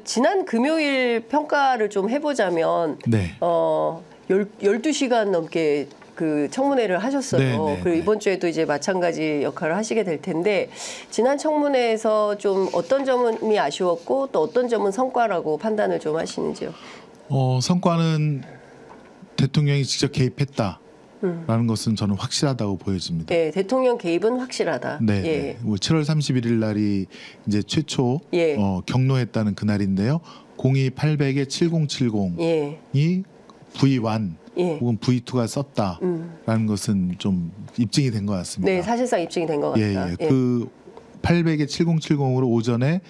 지난 금요일 평가를 좀 해보자면 네. 12시간 넘게 그 청문회를 하셨어요. 네, 네, 그리고 네. 이번 주에도 이제 마찬가지 역할을 하시게 될 텐데 지난 청문회에서 좀 어떤 점이 아쉬웠고 또 어떤 점은 성과라고 판단을 좀 하시는지요? 성과는 대통령이 직접 개입했다라는 것은 저는 확실하다고 보여집니다. 네, 대통령 개입은 확실하다. 네, 예. 네. 7월 31일 날이 이제 최초 예. 경로했다는 그날인데요. 02-800에 7070이 예. V1 예. 혹은 V2가 썼다라는 것은 좀 입증이 된 것 같습니다. 네, 사실상 입증이 된 것 같다. 예, 예. 그 800에 7070으로 오전에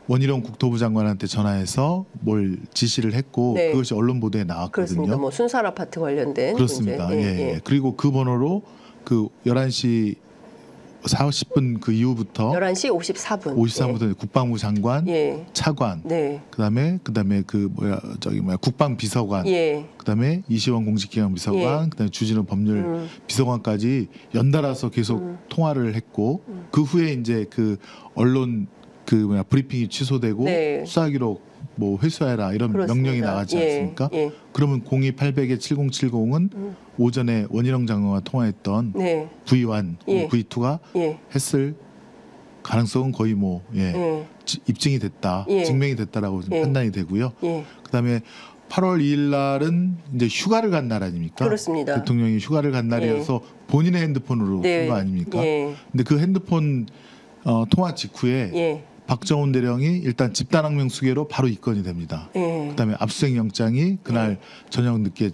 원희룡 국토부 장관한테 전화해서 뭘 지시를 했고 네. 그것이 언론 보도에 나왔거든요. 그렇습니다. 뭐 순살 아파트 관련된 그렇습니다. 문제. 예, 예. 그리고 그 번호로 그 11시 40분 그 이후부터 11시 54분. 53분부터 국방부 장관, 예. 차관, 네. 그다음에 그 국방 비서관, 예. 그다음에 이시원 공직기강 비서관, 예. 그다음에 주진우 법률 비서관까지 연달아서 계속 통화를 했고 그 후에 이제 그 언론 브리핑이 취소되고 네. 수사 기록 뭐 회수해라 이런 그렇습니다. 명령이 나갔지 예. 않습니까? 예. 그러면 02-800에 7070은 오전에 원희룡 장관과 통화했던 네. V1, 예. V2가 예. 했을 가능성은 거의 예. 입증이 됐다, 예. 증명이 됐다라고 예. 판단이 되고요. 예. 그다음에 8월 2일 날은 이제 휴가를 간 날 아닙니까? 그렇습니다. 대통령이 휴가를 간 날이어서 본인의 핸드폰으로 네. 한 거 아닙니까? 예. 근데 그 핸드폰 통화 직후에 예. 박정훈 대령이 일단 집단항명 수계로 바로 입건이 됩니다. 예. 그다음에 압수수색 영장이 그날 저녁 늦게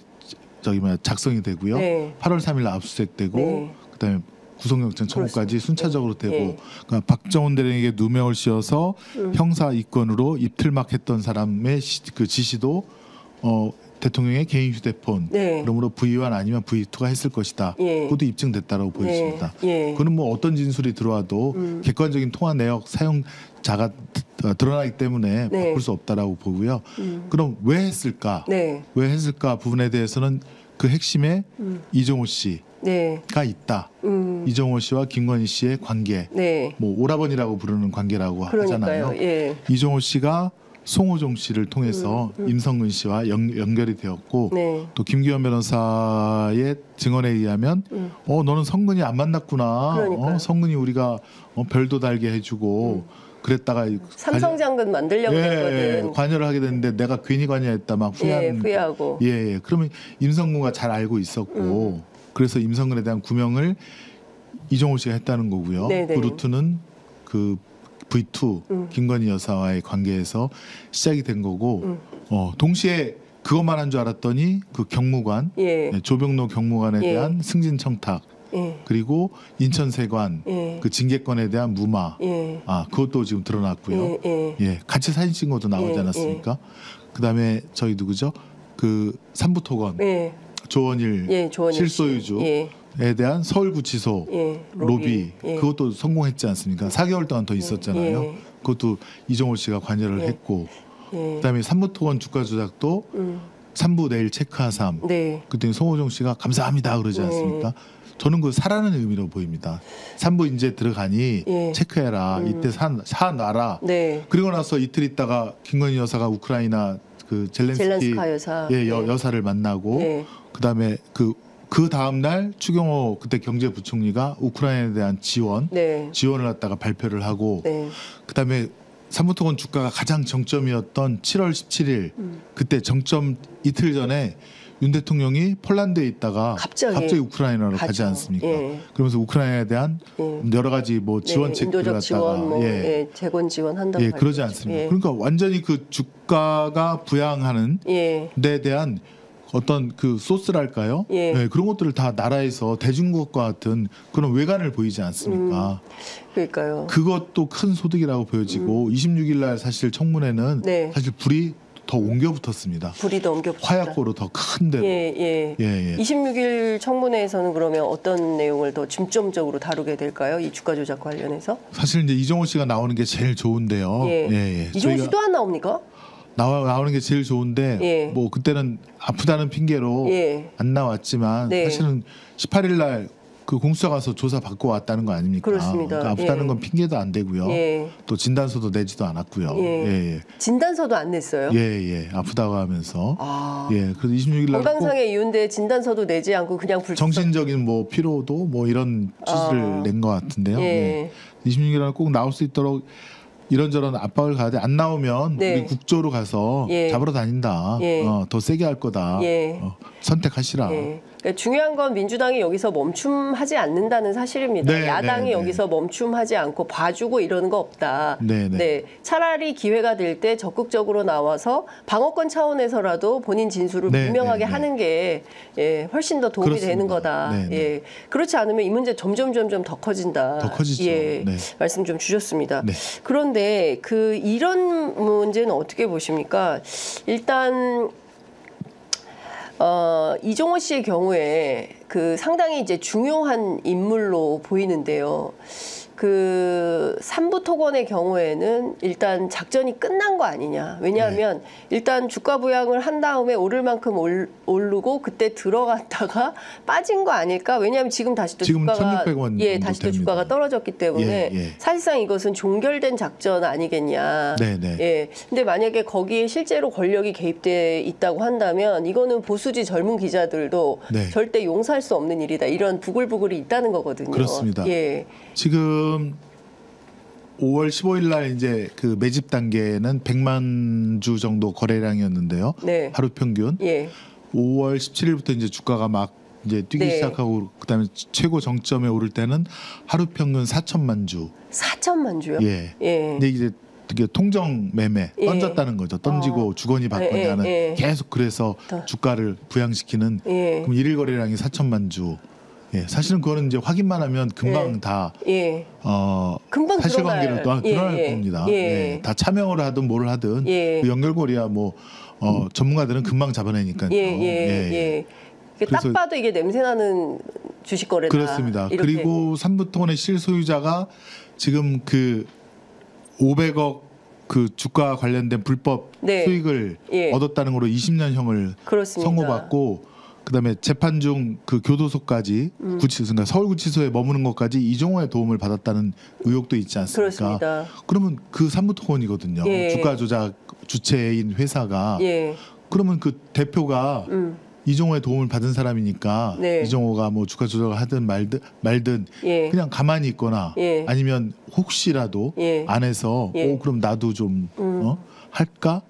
작성이 되고요. 네. 8월 3일 날 압수수색되고 네. 그다음에 구속영장 청구까지 순차적으로 되고 예. 그러니까 박정훈 대령에게 누명을 씌워서 형사 입건으로 입틀막 했던 사람의 그 지시도 대통령의 개인 휴대폰 네. 그러므로 V1 아니면 V2가 했을 것이다. 예. 그것도 입증됐다라고 보여집니다. 예. 그는 뭐 어떤 진술이 들어와도 객관적인 통화 내역 사용자가 드러나기 때문에 네. 바꿀 수 없다라고 보고요. 그럼 왜 했을까? 네. 왜 했을까 부분에 대해서는 그 핵심에 이종호 씨가 네. 있다. 이종호 씨와 김건희 씨의 관계, 네. 뭐 오라버니라고 부르는 관계라고 그러니까요. 하잖아요. 예. 이종호 씨가 송호종 씨를 통해서 임성근 씨와 연결이 되었고 네. 또 김기현 변호사의 증언에 의하면 너는 성근이 안 만났구나. 그러니까요. 성근이 우리가 별도 달게 해주고 그랬다가 삼성장군 만들려고 했거든. 관여를 하게 됐는데 내가 괜히 관여했다 막 후회하고. 예. 그러면 임성근과 잘 알고 있었고 그래서 임성근에 대한 구명을 이종호 씨가 했다는 거고요. 네네. 그 루트는 그 V2 김건희 여사와의 관계에서 시작이 된 거고 동시에 그것만 한 줄 알았더니 그 경무관 예. 조병로 경무관에 예. 대한 승진 청탁 예. 그리고 인천세관 예. 그 징계권에 대한 무마 예. 그것도 지금 드러났고요. 예. 같이 사진 찍은 것도 나오지 예. 않았습니까? 그다음에 저희 누구죠? 그 삼부토건 예. 조원일 예. 조원일 실소유주 예. 에 대한 서울구치소 예. 로비 예. 그것도 성공했지 않습니까? 4개월 동안 더 있었잖아요. 예. 그것도 이종호 씨가 관여를 했고 예. 그다음에 삼부토건 주가 조작도 삼부 내일 체크하삼 네. 그때 송호정 씨가 감사합니다 그러지 않습니까? 저는 그 사라는 의미로 보입니다. 삼부 이제 들어가니 예. 체크해라 이때 사놔라. 네. 그리고 나서 이틀 있다가 김건희 여사가 우크라이나 그 젤렌스키 젤렌스카 여사. 여사를 만나고 예. 그다음에 그 다음 날 추경호 그때 경제부총리가 우크라이나에 대한 지원을 갖다가 발표를 하고 네. 그다음에 삼부토건 주가가 가장 정점이었던 7월 17일 그때 정점 이틀 전에 윤 대통령이 폴란드에 있다가 갑자기 우크라이나로 가지 않습니까? 예. 그러면서 우크라이나에 대한 여러 가지 뭐 지원책들을 인도적 갖다가 지원, 재건 지원한다고 그러지 않습니까? 그러니까 완전히 그 주가가 부양하는 데 대한 어떤 그 소스랄까요? 그런 것들을 다 나라에서 대중국과 같은 그런 외관을 보이지 않습니까? 그러니까요. 그것도 큰 소득이라고 보여지고 26일 날 사실 청문회는 사실 불이 더 옮겨 붙었습니다. 불이 더 옮겨 붙었다. 화약고로 더 큰 데로. 예. 26일 청문회에서는 그러면 어떤 내용을 더 중점적으로 다루게 될까요? 이 주가 조작 관련해서? 사실 이제 이종호 씨가 나오는 게 제일 좋은데요. 이종호 씨 또 안 나옵니까? 나오는 게 제일 좋은데 뭐 그때는 아프다는 핑계로 안 나왔지만 사실은 18일 날 그 공수처 가서 조사 받고 왔다는 거 아닙니까? 그렇습니다. 그러니까 아프다는 예. 건 핑계도 안 되고요. 예. 또 진단서도 내지도 않았고요. 예. 예. 진단서도 안 냈어요? 예. 아프다고 하면서. 아. 예. 그래서 26일 날 건강상의 이유인데 진단서도 내지 않고 그냥 정신적인 뭐 피로도 뭐 이런 취지를 낸 것 같은데요. 예. 26일 날 꼭 나올 수 있도록 이런저런 압박을 가야 안 나오면 네. 우리 국조로 가서 예. 잡으러 다닌다. 예. 더 세게 할 거다. 예. 선택하시라. 예. 그러니까 중요한 건 민주당이 여기서 멈춤하지 않는다는 사실입니다. 네, 야당이 네, 여기서 멈춤하지 않고 봐주고 이러는 거 없다. 네. 차라리 기회가 될 때 적극적으로 나와서 방어권 차원에서라도 본인 진술을 네, 분명하게 네. 하는 게 훨씬 더 도움이 그렇습니다. 되는 거다. 네, 네. 예. 그렇지 않으면 이 문제 점점 더 커진다. 더 커지죠. 예. 네. 말씀 좀 주셨습니다. 네. 그런데 이런 문제는 어떻게 보십니까? 일단 이종호 씨의 경우에 상당히 이제 중요한 인물로 보이는데요. 삼부 토건의 경우에는 일단 작전이 끝난 거 아니냐. 왜냐하면 일단 주가 부양을 한 다음에 오를 만큼 오르고 그때 들어갔다가 빠진 거 아닐까? 왜냐하면 지금 다시 또 지금 주가가 1,600원 다시 또 됩니다. 주가가 떨어졌기 때문에 사실상 이것은 종결된 작전 아니겠냐. 네네. 예. 근데 만약에 거기에 실제로 권력이 개입돼 있다고 한다면 이거는 보수지 젊은 기자들도 네. 절대 용서할 수 없는 일이다. 이런 부글부글이 있다는 거거든요. 그렇습니다. 예. 지금 5월 15일 날 이제 매집 단계는 100만 주 정도 거래량이었는데요. 네. 하루 평균. 예. 5월 17일부터 이제 주가가 막 이제 뛰기 네. 시작하고 그다음에 최고 정점에 오를 때는 하루 평균 4천만 주. 4천만 주요? 예. 예. 근데 이제 되게 통정 매매 예. 던졌다는 거죠. 던지고 주거니 받거니 하는 계속 그래서 주가를 부양시키는 그럼 일일 거래량이 4천만 주. 예, 사실은 그거는 이제 확인만 하면 금방 다 금방 사실관계로 또 드러날 겁니다. 예. 다 차명을 하든 뭘 하든 그 연결고리야 뭐 전문가들은 금방 잡아내니까요. 딱 봐도 이게 냄새나는 주식 거래다. 그렇습니다. 이렇게. 그리고 삼부토건의 실소유자가 지금 500억 주가 관련된 불법 수익을 얻었다는 걸로 20년형을 그렇습니다. 선고받고 그다음에 재판 중 교도소까지 그러니까 서울구치소에 머무는 것까지 이종호의 도움을 받았다는 의혹도 있지 않습니까? 그렇습니다. 그러면 삼부토건이거든요. 주가 조작 주체인 회사가 그러면 대표가 이종호의 도움을 받은 사람이니까 이종호가 뭐 주가 조작을 하든 말든 그냥 가만히 있거나 아니면 혹시라도 안에서 그럼 나도 좀 할까?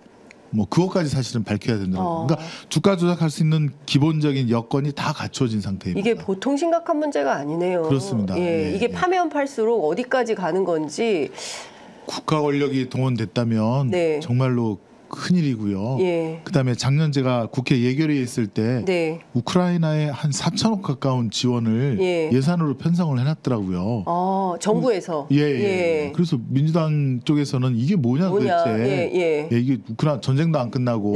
뭐 그것까지 사실은 밝혀야 된다고. 그러니까 주가 조작할 수 있는 기본적인 여건이 다 갖춰진 상태입니다. 이게 보통 심각한 문제가 아니네요. 그렇습니다. 이게 파면 팔수록 어디까지 가는 건지. 국가 권력이 동원됐다면 정말로 큰일이고요. 그다음에 작년 제가 국회 예결위에 있을 때 우크라이나에 한 4천억 가까운 지원을 예산으로 편성을 해놨더라고요. 정부에서. 그래서 민주당 쪽에서는 이게 뭐냐 도대체. 이게 우크라이나 전쟁도 안 끝나고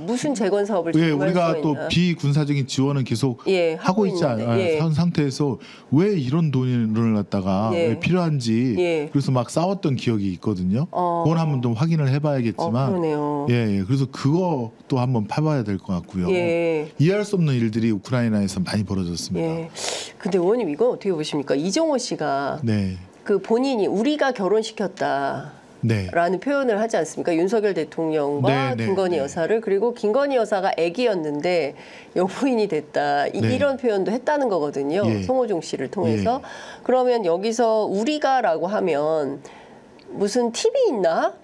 무슨 재건 사업을 우리가 또 비군사적인 지원은 계속 하고 있지 않은 상태에서 왜 이런 돈을 갖다가 왜 필요한지 그래서 막 싸웠던 기억이 있거든요. 그건 한번 좀 확인을 해봐야겠지만. 그러네요. 그래서 그것도 한번 파봐야 될 것 같고요. 이해할 수 없는 일들이 우크라이나에서 많이 벌어졌습니다. 근데 의원님 이건 어떻게 보십니까? 이종호 씨가 본인이 우리가 결혼시켰다. 라는 표현을 하지 않습니까? 윤석열 대통령과 김건희 여사를 그리고 김건희 여사가 아기였는데 영부인이 됐다. 이런 표현도 했다는 거거든요. 송호종 씨를 통해서. 그러면 여기서 우리가라고 하면 무슨 팁이 있나?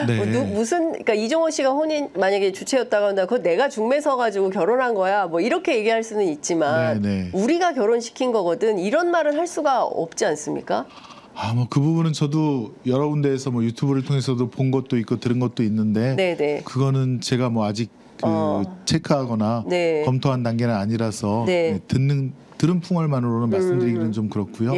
그러니까 이종호 씨가 혼인 만약에 주체였다고 한다. 그거 내가 중매서 가지고 결혼한 거야. 뭐 이렇게 얘기할 수는 있지만 우리가 결혼시킨 거거든. 이런 말은 할 수가 없지 않습니까? 뭐 그 부분은 저도 여러 군데에서 뭐 유튜브를 통해서도 본 것도 있고 들은 것도 있는데 그거는 제가 뭐 아직 체크하거나 검토한 단계는 아니라서 들은 풍월만으로는 말씀드리기는 좀 그렇고요.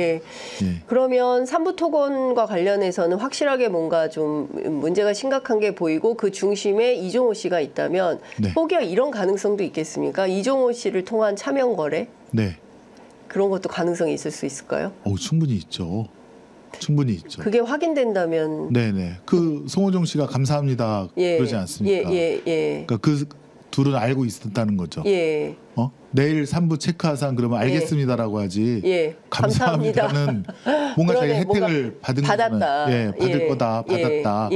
그러면 삼부토건과 관련해서는 확실하게 뭔가 좀 문제가 심각한 게 보이고 그 중심에 이종호 씨가 있다면 혹여 이런 가능성도 있겠습니까? 이종호 씨를 통한 차명 거래? 그런 것도 가능성이 있을 수 있을까요? 충분히 있죠. 충분히 있죠. 그게 확인된다면 송호정 씨가 감사합니다 그러지 않습니까? 그러니까 그 둘은 알고 있었다는 거죠. 내일 3부 체크하상 그러면 알겠습니다라고 하지. 예. 감사합니다는 뭔가 자기 혜택을 받은 받았다. 거는 예, 받을 거다. 받았다.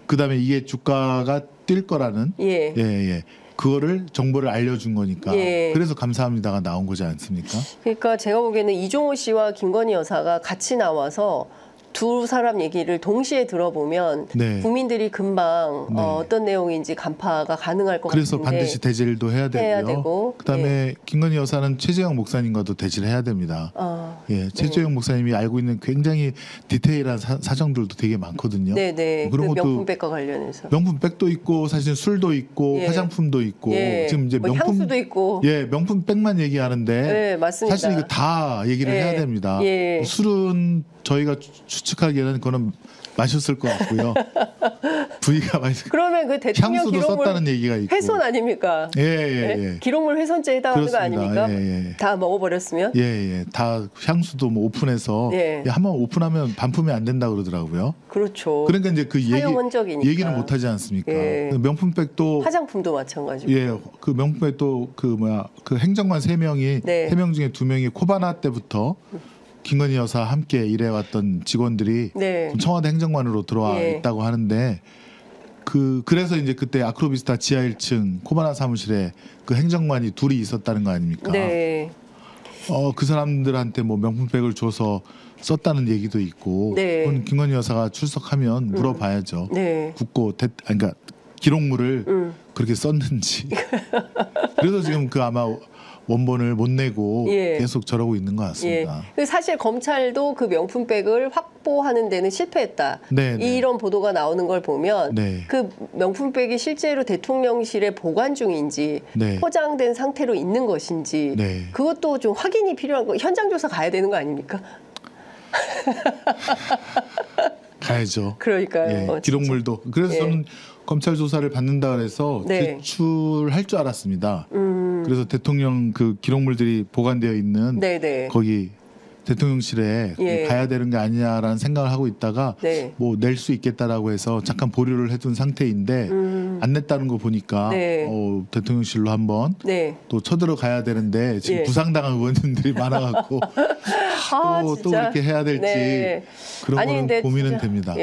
그다음에 이게 주가가 뛸 거라는 그거를 정보를 알려준 거니까 그래서 감사합니다가 나온 거지 않습니까? 그러니까 제가 보기에는 이종호 씨와 김건희 여사가 같이 나와서 두 사람 얘기를 동시에 들어보면 국민들이 금방 어떤 내용인지 간파가 가능할 것 그래서 같은데 반드시 대질도 해야 되고요. 그다음에 김건희 여사는 최재형 목사님과도 대질을 해야 됩니다. 최재형 목사님이 알고 있는 굉장히 디테일한 사정들도 되게 많거든요. 그런 그 것도 명품백과 관련해서 명품백도 있고 사실 술도 있고 화장품도 있고 지금 이제 뭐 향수도 있고 명품백만 얘기하는데 맞습니다. 사실 이거 다 얘기를 해야 됩니다. 술은 저희가 추측하기에는 그거는 마셨을 것 같고요. 부위가 마셨. 그러면 그 대통령 향수도 기록물 썼다는 얘기가 있고. 훼손 아닙니까? 기록물 훼손죄에 해당하는 거 아닙니까? 다 먹어버렸으면? 다 향수도 뭐 오픈해서 한번 오픈하면 반품이 안 된다 그러더라고요. 그렇죠. 그러니까 이제 그 얘기는 못 하지 않습니까? 명품백도 화장품도 마찬가지고. 그 명품백도 그 행정관 3명이 3명 중에 2명이 코바나 때부터 김건희 여사 함께 일해왔던 직원들이 청와대 행정관으로 들어와 있다고 하는데 그래서 이제 그때 아크로비스타 지하 1층 코바나 사무실에 그 행정관이 둘이 있었다는 거 아닙니까? 그 사람들한테 뭐 명품백을 줘서 썼다는 얘기도 있고 그건 김건희 여사가 출석하면 물어봐야죠. 그러니까 기록물을 그렇게 썼는지. 그래서 지금 그 아마 원본을 못 내고 계속 저러고 있는 것 같습니다. 사실 검찰도 그 명품백을 확보하는 데는 실패했다. 이런 보도가 나오는 걸 보면 그 명품백이 실제로 대통령실에 보관 중인지 포장된 상태로 있는 것인지 그것도 좀 확인이 필요한 거. 현장 조사 가야 되는 거 아닙니까? 가야죠. 그러니까요. 기록물도. 그래서 저는 검찰 조사를 받는다 그래서 제출할 줄 알았습니다. 그래서 대통령 그 기록물들이 보관되어 있는 거기 대통령실에 가야 되는 게 아니냐라는 생각을 하고 있다가 뭐 낼 수 있겠다라고 해서 잠깐 보류를 해둔 상태인데 안 냈다는 거 보니까 대통령실로 한번 또 쳐들어가야 되는데 지금 부상당한 의원님들이 많아갖고 또 그렇게 해야 될지 그런 거는 고민은 됩니다.